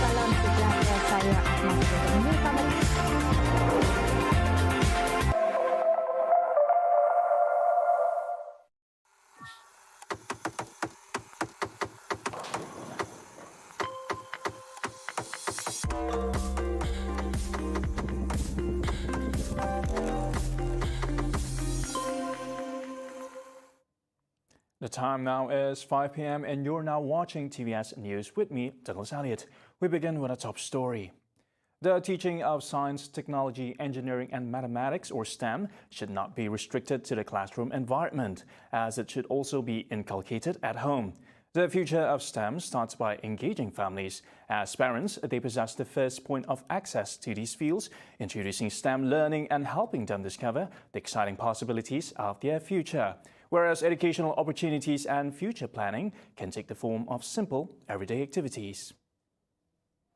Salam sejahtera, saya Asma Sudani. The time now is 5 p.m. and you're now watching TVS News with me, Douglas Elliott. We begin with a top story. The teaching of science, technology, engineering and mathematics, or STEM, should not be restricted to the classroom environment, as it should also be inculcated at home. The future of STEM starts by engaging families. As parents, they possess the first point of access to these fields, introducing STEM learning and helping them discover the exciting possibilities of their future. Whereas educational opportunities and future planning can take the form of simple, everyday activities.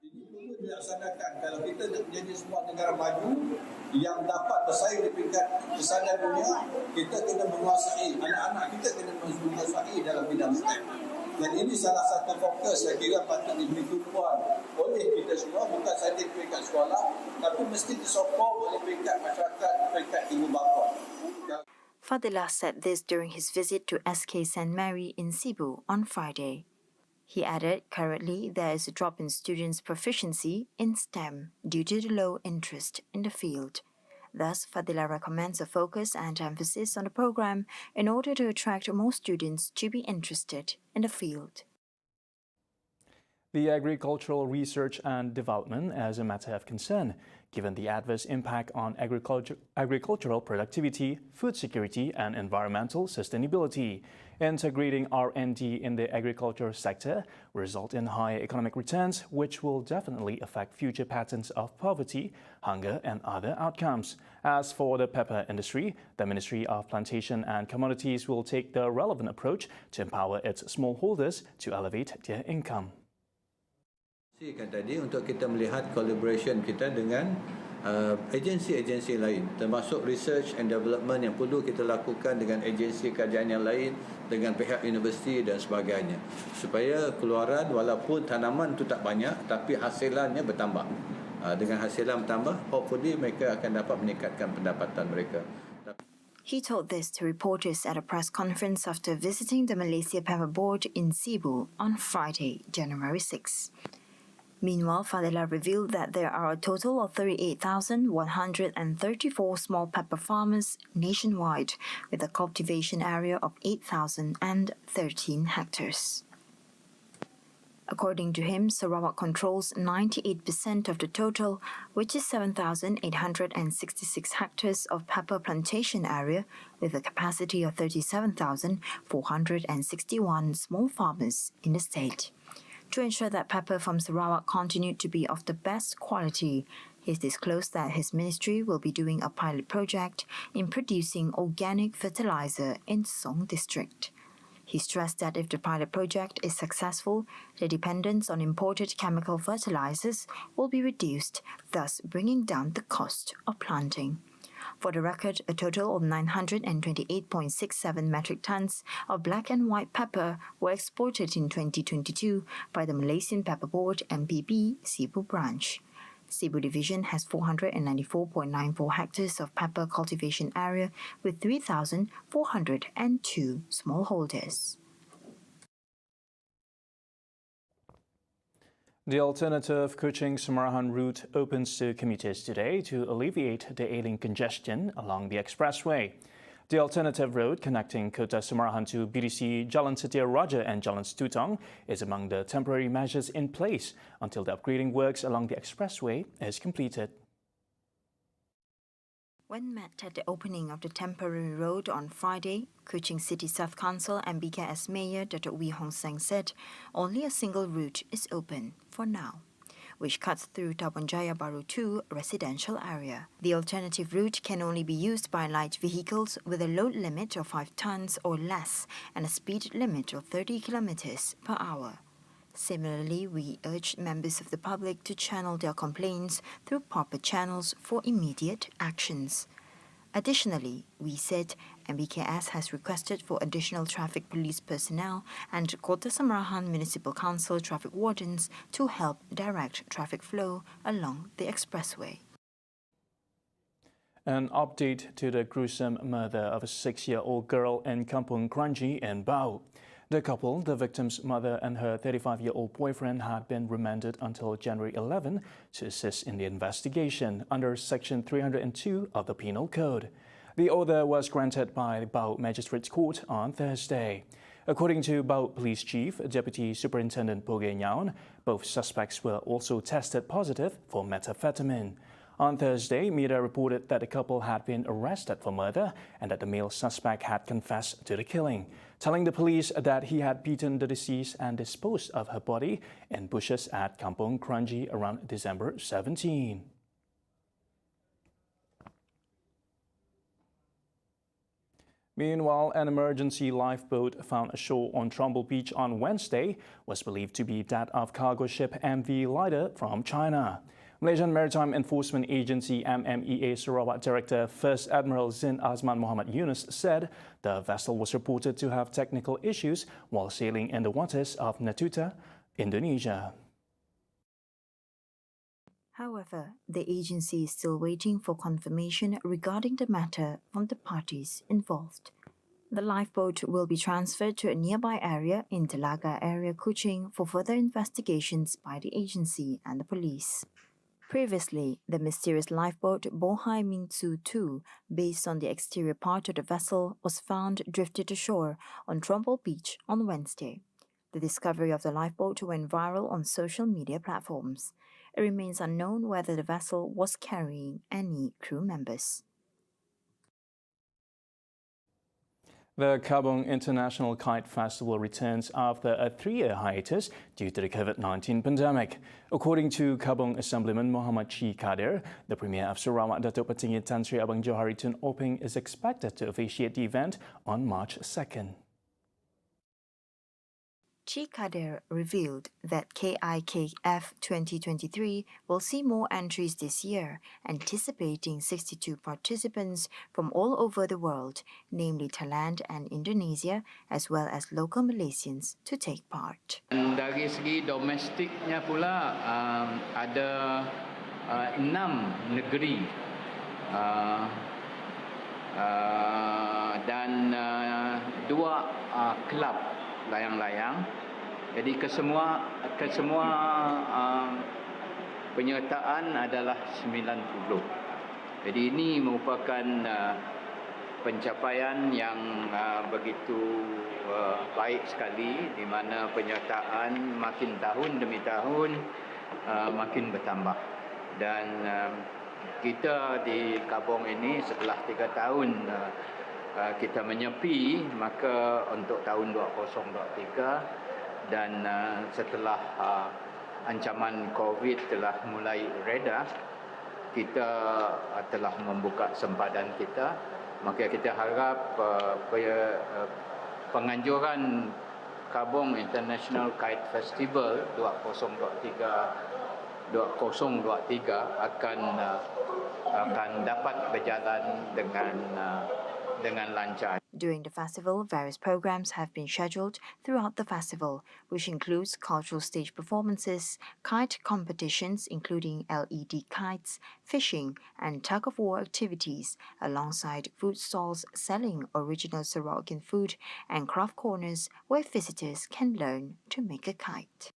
Ini perlu dilaksanakan kalau kita nak menjadi sebuah negara maju yang dapat bersaing di peringkat kesadaran dunia, kita kena menguasai, anak-anak kita kena menguasai dalam bidang STEM. Dan ini salah satu fokus saya kira patut diberi tumpuan oleh kita semua, bukan sahaja di peringkat sekolah, tapi mesti disokong oleh peringkat masyarakat, peringkat ibu bapa. Fadilah said this during his visit to SK St. Mary in Cebu on Friday. He added currently there is a drop in students' proficiency in STEM due to the low interest in the field. Thus, Fadilah recommends a focus and emphasis on the program in order to attract more students to be interested in the field. The agricultural research and development is a matter of concern, given the adverse impact on agricultural productivity, food security, and environmental sustainability. Integrating R&D in the agriculture sector will result in higher economic returns, which will definitely affect future patterns of poverty, hunger, and other outcomes. As for the pepper industry, the Ministry of Plantation and Commodities will take the relevant approach to empower its smallholders to elevate their income. Tadi untuk kita melihat collaboration kita dengan agensi-agensi lain, termasuk research and development yang perlu kita lakukan dengan agensi kajian yang lain, dengan pihak universiti dan sebagainya, supaya keluaran walaupun tanaman itu tak banyak tapi hasilannya bertambah. Dengan hasilan bertambah, hopefully mereka akan dapat meningkatkan pendapatan mereka. He told this to reporters at a press conference after visiting the Malaysia Pepper Board in Cebu on Friday, January 6. Meanwhile, Fadilah revealed that there are a total of 38,134 small pepper farmers nationwide, with a cultivation area of 8,013 hectares. According to him, Sarawak controls 98% of the total, which is 7,866 hectares of pepper plantation area, with a capacity of 37,461 small farmers in the state. To ensure that pepper from Sarawak continued to be of the best quality, he has disclosed that his ministry will be doing a pilot project in producing organic fertilizer in Song District. He stressed that if the pilot project is successful, the dependence on imported chemical fertilizers will be reduced, thus bringing down the cost of planting. For the record, a total of 928.67 metric tons of black and white pepper were exported in 2022 by the Malaysian Pepper Board MPB Cebu branch. Cebu Division has 494.94 hectares of pepper cultivation area with 3,402 smallholders. The alternative KUCHING Samarahan route opens to commuters today to alleviate the ailing congestion along the expressway. The alternative road connecting Kota Samarahan to BDC Jalan Setia Raja and Jalan Stutong is among the temporary measures in place until the upgrading works along the expressway is completed. When met at the opening of the temporary road on Friday, Kuching City South Council and BKS Mayor Dr. Wee Hong Seng said only a single route is open for now, which cuts through Tabanjaya Baru 2 residential area. The alternative route can only be used by light vehicles with a load limit of 5 tons or less and a speed limit of 30 kilometers per hour. Similarly, we urged members of the public to channel their complaints through proper channels for immediate actions. Additionally, we said MBKS has requested for additional traffic police personnel and Kota Samarahan Municipal Council traffic wardens to help direct traffic flow along the expressway. An update to the gruesome murder of a 6-year-old girl in Kampung Kranji in Bau. The couple, the victim's mother and her 35-year-old boyfriend, had been remanded until January 11 to assist in the investigation under Section 302 of the Penal Code. The order was granted by the Bau Magistrates Court on Thursday. According to Bau Police Chief, Deputy Superintendent Boge Nyaun, both suspects were also tested positive for methamphetamine. On Thursday, media reported that the couple had been arrested for murder and that the male suspect had confessed to the killing, telling the police that he had beaten the deceased and disposed of her body in bushes at Kampung Kranji around December 17. Meanwhile, an emergency lifeboat found ashore on Trumbull Beach on Wednesday was believed to be that of cargo ship MV Lider from China. Malaysian Maritime Enforcement Agency MMEA Sarawak Director First Admiral Zin Azman Muhammad Yunus said the vessel was reported to have technical issues while sailing in the waters of Natuna, Indonesia. However, the agency is still waiting for confirmation regarding the matter from the parties involved. The lifeboat will be transferred to a nearby area in Telaga area Kuching for further investigations by the agency and the police. Previously, the mysterious lifeboat Bohai Mingsu 2, based on the exterior part of the vessel, was found drifted ashore on Trumbull Beach on Wednesday. The discovery of the lifeboat went viral on social media platforms. It remains unknown whether the vessel was carrying any crew members. The Kabong International Kite Festival returns after a 3-year hiatus due to the COVID-19 pandemic. According to Kabong Assemblyman Muhammad Chi Kadir, the Premier of Sarawak, Datuk Petinggi Tan Sri Abang Johari Tun Oping, is expected to officiate the event on March 2nd. Chi Kadir revealed that KIKF 2023 will see more entries this year, anticipating 62 participants from all over the world, namely Thailand and Indonesia, as well as local Malaysians to take part. Dari segi domestiknya pula ada 6 negeri dan 2 kelab layang-layang. Jadi kesemua penyertaan adalah 90. Jadi ini merupakan pencapaian yang begitu baik sekali, di mana penyertaan makin tahun demi tahun makin bertambah. Dan kita di Kabong ini setelah 3 tahun kita menyepi, maka untuk tahun 2023 dan setelah ancaman COVID telah mulai reda, kita telah membuka sempadan kita, maka kita harap penganjuran Kabong International Kite Festival 2023 akan dapat berjalan dengan lancar. During the festival, various programs have been scheduled throughout the festival, which includes cultural stage performances, kite competitions including LED kites, fishing and tug-of-war activities, alongside food stalls selling original Sarawakian food and craft corners where visitors can learn to make a kite.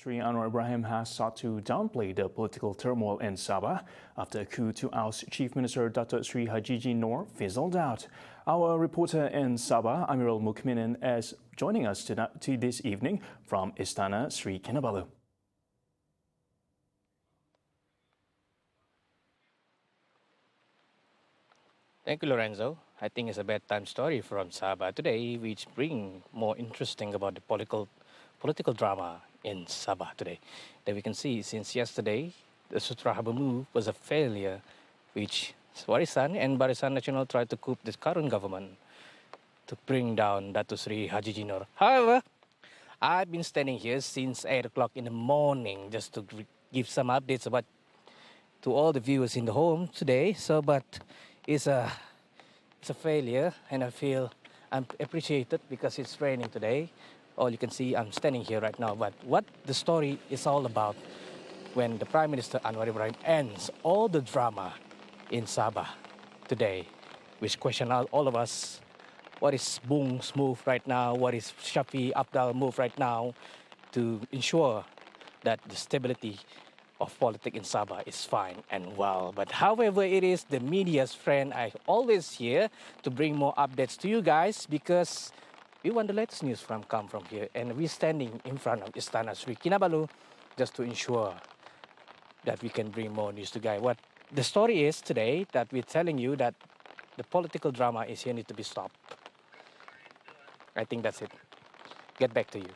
Sri Anwar Ibrahim has sought to downplay the political turmoil in Sabah after a coup to oust Chief Minister Datuk Sri Hajiji Noor fizzled out. Our reporter in Sabah, Amirul Mukminin, is joining us this evening from Istana Sri Kinabalu. Thank you, Lorenzo. I think it's a bedtime story from Sabah today, which bring more interesting about the political drama in Sabah today. That we can see since yesterday, the Sutrahaba move was a failure, which Warisan and Barisan Nasional tried to coup the current government to bring down Datuk Sri Hajiji Noor. However, I've been standing here since 8 o'clock in the morning just to give some updates about to all the viewers in the home today. So, but it's a failure, and I feel I'm appreciated because it's raining today. All you can see, I'm standing here right now. But what the story is all about when the Prime Minister Anwar Ibrahim ends all the drama in Sabah today, which question all of us, what is Bung's move right now? What is Shafi Abdal move right now to ensure that the stability of politics in Sabah is fine and well. But however it is, the media's friend, I always here to bring more updates to you guys because we want the latest news come from here. And we're standing in front of Istana Sri Kinabalu just to ensure that we can bring more news to you guys. What the story is today that we're telling you that the political drama is here need to be stopped. I think that's it. Get back to you.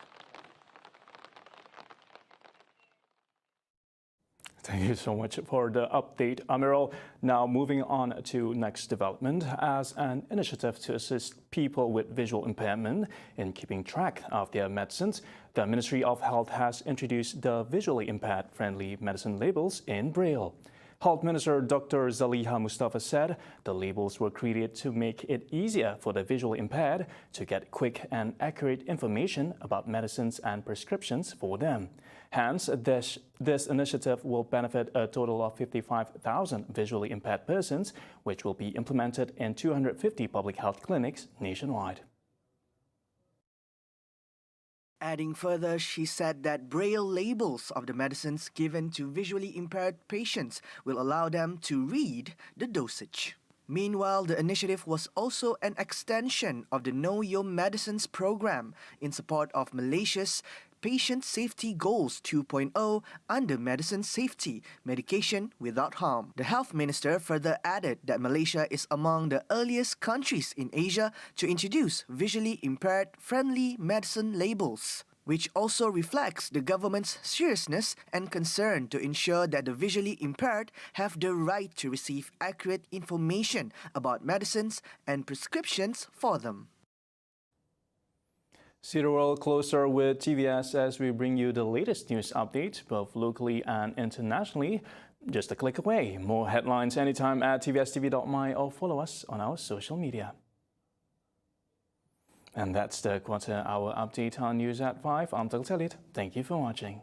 Thank you so much for the update, Amiral. Now moving on to next development. As an initiative to assist people with visual impairment in keeping track of their medicines, the Ministry of Health has introduced the visually impaired friendly medicine labels in Braille. Health Minister Dr. Zaliha Mustafa said the labels were created to make it easier for the visually impaired to get quick and accurate information about medicines and prescriptions for them. Hence, this initiative will benefit a total of 55,000 visually impaired persons, which will be implemented in 250 public health clinics nationwide. Adding further, she said that Braille labels of the medicines given to visually impaired patients will allow them to read the dosage. Meanwhile, the initiative was also an extension of the Know Your Medicines program in support of Malaysia's Patient Safety Goals 2.0 under Medicine Safety, Medication Without Harm. The Health Minister further added that Malaysia is among the earliest countries in Asia to introduce visually impaired friendly medicine labels, which also reflects the government's seriousness and concern to ensure that the visually impaired have the right to receive accurate information about medicines and prescriptions for them. See the world closer with TVS as we bring you the latest news updates, both locally and internationally, just a click away. More headlines anytime at tvstv.my or follow us on our social media. And that's the quarter-hour update on News at 5. I'm Tegal Elliott. Thank you for watching.